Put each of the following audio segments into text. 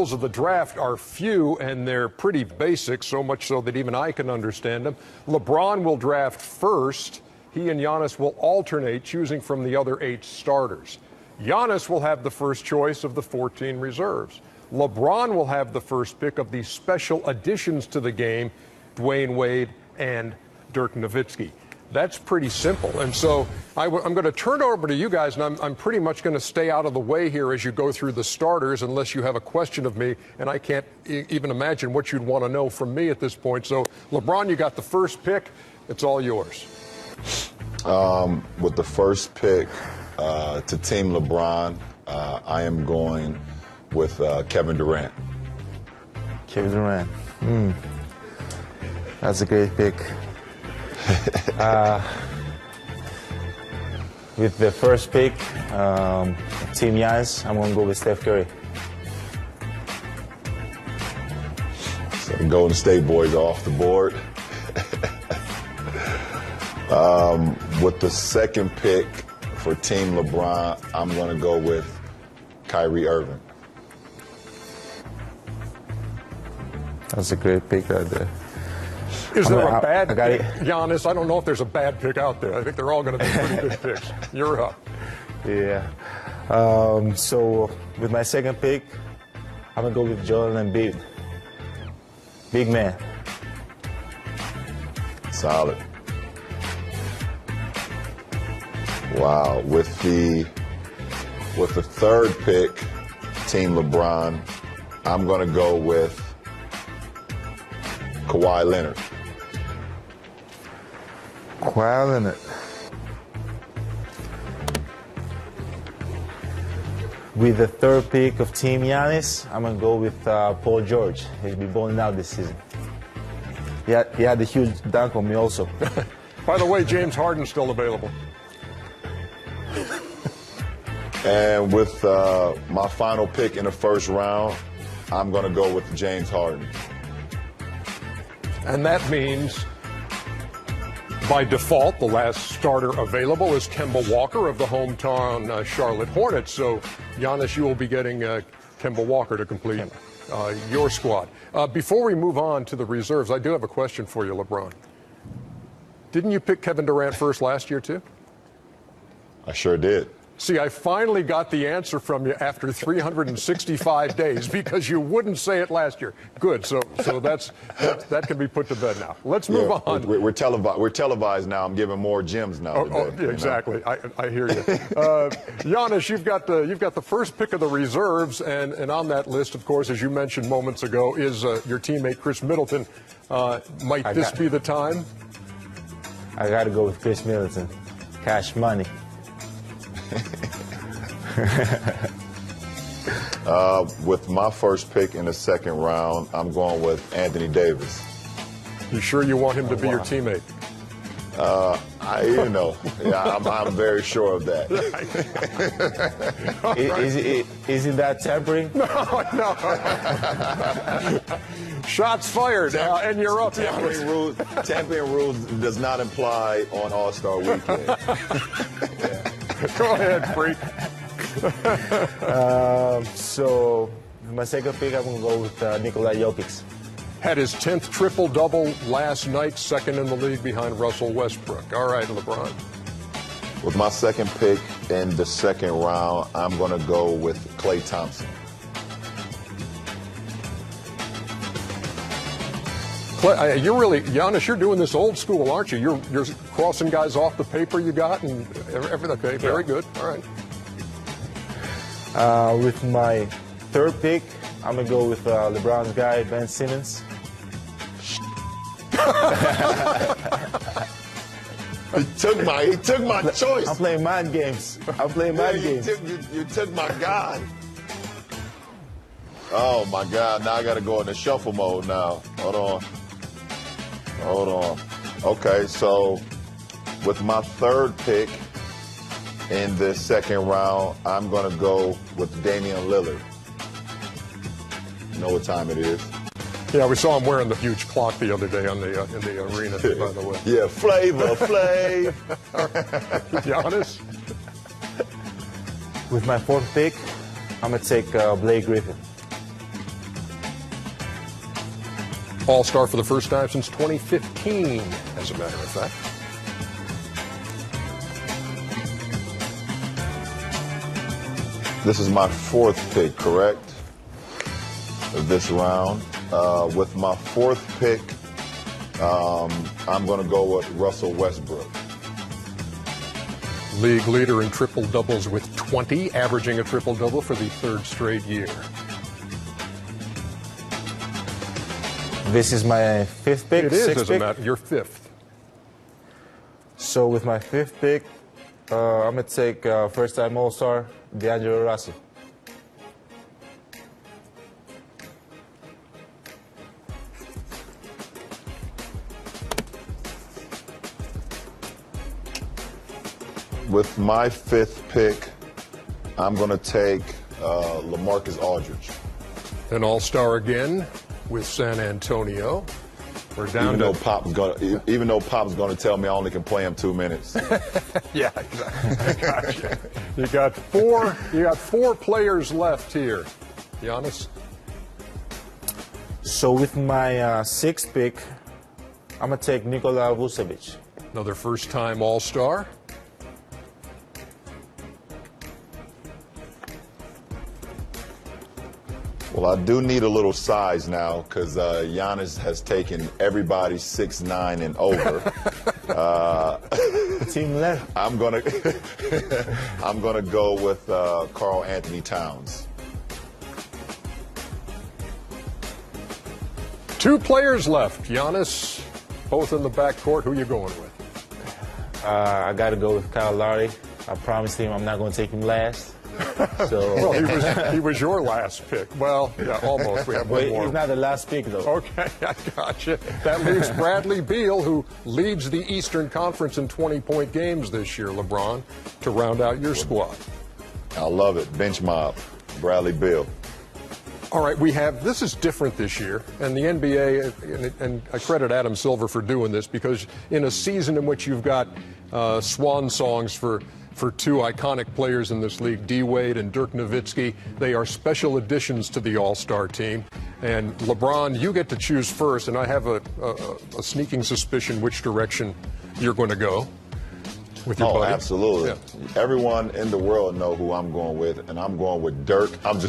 rules of the draft are few, and they're pretty basic, so much so that even I can understand them. LeBron will draft first. He and Giannis will alternate, choosing from the other 8 starters. Giannis will have the first choice of the 14 reserves. LeBron will have the first pick of the special additions to the game, Dwyane Wade and Dirk Nowitzki. That's pretty simple. And so I'm going to turn it over to you guys, and I'm pretty much going to stay out of the way here as you go through the starters, unless you have a question of me, and I can't even imagine what you'd want to know from me at this point. So, LeBron, you got the first pick. It's all yours. With the first pick to Team LeBron, I am going with Kevin Durant. Kevin Durant. That's a great pick. With the first pick, Team Giannis, I'm going to go with Steph Curry. So the Golden State boys are off the board. With the second pick for Team LeBron, I'm going to go with Kyrie Irving. That's a great pick right there. Is there a bad pick, Giannis? I don't know if there's a bad pick out there. I think they're all going to be pretty good picks. You're up. Yeah. So with my second pick, I'm going to go with Joel Embiid. Big man. Solid. Wow. With the third pick, Team LeBron, I'm going to go with Kawhi Leonard. Kawhi Leonard. With the third pick of Team Giannis, I'm going to go with Paul George. He's been balling out this season. He had a huge dunk on me also. By the way, James Harden's still available. And with my final pick in the first round, I'm going to go with James Harden. And that means, by default, the last starter available is Kemba Walker of the hometown Charlotte Hornets. So, Giannis, you will be getting Kemba Walker to complete your squad. Before we move on to the reserves, I do have a question for you, LeBron. Didn't you pick Kevin Durant first last year, too? I sure did. See, I finally got the answer from you after 365 days, because you wouldn't say it last year. Good. So that can be put to bed now. Let's move on. We're televised now. I'm giving more gems now. Yeah, exactly. I hear you. Giannis, you've got the first pick of the reserves, and on that list, of course, as you mentioned moments ago, is your teammate Khris Middleton. Might this be the time? I got to go with Khris Middleton. Cash money. With my first pick in the second round, I'm going with Anthony Davis. You sure you want him to be your teammate? I'm very sure of that. Isn't that tampering? No. Shots fired, and you're up. Tampering rules does not apply on All-Star Weekend. Go ahead, freak. So, my second pick, I'm going to go with Nikola Jokić. Had his 10th triple-double last night, second in the league behind Russell Westbrook. All right, LeBron. With my second pick in the second round, I'm going to go with Klay Thompson. Giannis, you're doing this old school, aren't you? You're crossing guys off the paper you got and everything. Okay, very good. All right. With my third pick, I'm going to go with LeBron's guy, Ben Simmons. He took my choice. I'm playing mind games. You took my guy. Oh, my God. Now I got to go into shuffle mode now. Hold on. Okay, so with my third pick in the second round, I'm going to go with Damian Lillard. You know what time it is? Yeah, we saw him wearing the huge clock the other day in the arena, by the way. Yeah, Flavor Flav. Giannis? With my fourth pick, I'm going to take Blake Griffin. All-Star for the first time since 2015, as a matter of fact. This is my fourth pick, correct? Of this round. With my fourth pick, I'm going to go with Russell Westbrook. League leader in triple-doubles with 20, averaging a triple-double for the third straight year. This is my fifth pick. It is, sixth as a pick. matter, your fifth. So with my fifth pick, I'm going to take first-time All-Star, D'Angelo Russell. With my fifth pick, I'm going to take LaMarcus Aldridge. An All-Star again with San Antonio. We're down Even though Pop's going to tell me I only can play him 2 minutes. Yeah, exactly. I got you. You got four players left here. Giannis? So with my sixth pick, I'm going to take Nikola Vučević. Another first-time All-Star. Well, I do need a little size now because Giannis has taken everybody 6'9" and over. Team left. I'm gonna go with Karl-Anthony Towns. Two players left. Giannis, both in the backcourt. Who you going with? I got to go with Kyle Lowry. I promised him I'm not going to take him last. So Well, he was your last pick. Well, yeah, almost. We have one more. he's not the last pick, though. Okay, I gotcha. That leaves Bradley Beal, who leads the Eastern Conference in 20-point games this year, LeBron, to round out your squad. I love it. Bench mob. Bradley Beal. All right, this is different this year, and the NBA, and I credit Adam Silver for doing this, because in a season in which you've got swan songs for two iconic players in this league, D. Wade and Dirk Nowitzki, they are special additions to the All-Star team. And LeBron, you get to choose first, and I have a sneaking suspicion which direction you're going to go with your buddy. Absolutely. Yeah. Everyone in the world know who I'm going with, and I'm going with Dirk. I'm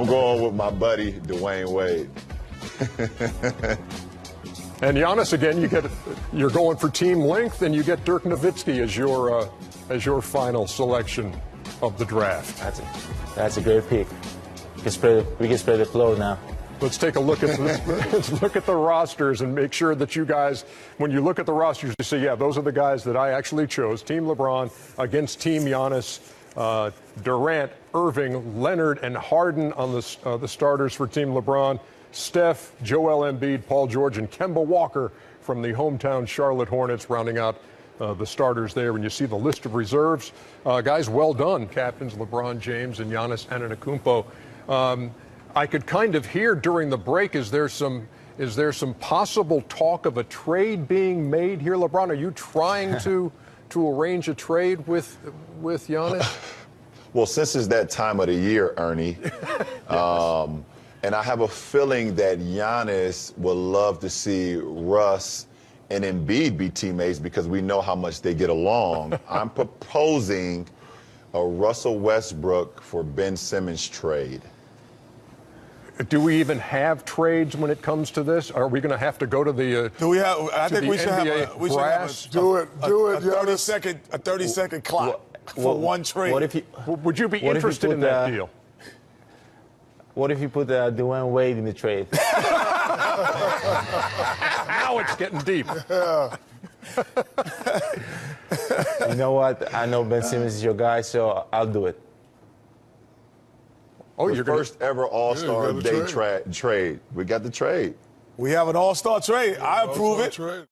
going with my buddy, Dwyane Wade. And Giannis, again, you're going for team length, and you get Dirk Nowitzki as your final selection of the draft. That's a great pick. We can spread the floor now. Let's take a look at let's look at the rosters and make sure that you guys, when you look at the rosters, you say, yeah, those are the guys that I actually chose. Team LeBron against Team Giannis. Durant, Irving, Leonard, and Harden on the starters for Team LeBron. Steph, Joel Embiid, Paul George, and Kemba Walker from the hometown Charlotte Hornets rounding out the starters there. When you see the list of reserves, guys, well done. Captains LeBron James and Giannis Antetokounmpo. I could kind of hear during the break, is there some possible talk of a trade being made here, LeBron? Are you trying to arrange a trade with Giannis? Well, since it's that time of the year, Ernie, and I have a feeling that Giannis would love to see Russ and Embiid be teammates because we know how much they get along. I'm proposing a Russell Westbrook for Ben Simmons trade. Do we even have trades when it comes to this? Are we going to have to go to the Do we have? I think we should have a Do it, a 30-second clock for one trade. Would you be interested in that deal? What if you put Dwyane Wade in the trade? Now it's getting deep. You know what? I know Ben Simmons is your guy, so I'll do it. Oh, The you're first ever All-Star day trade. We got the trade. We have an all-star trade. I approve it. Trade.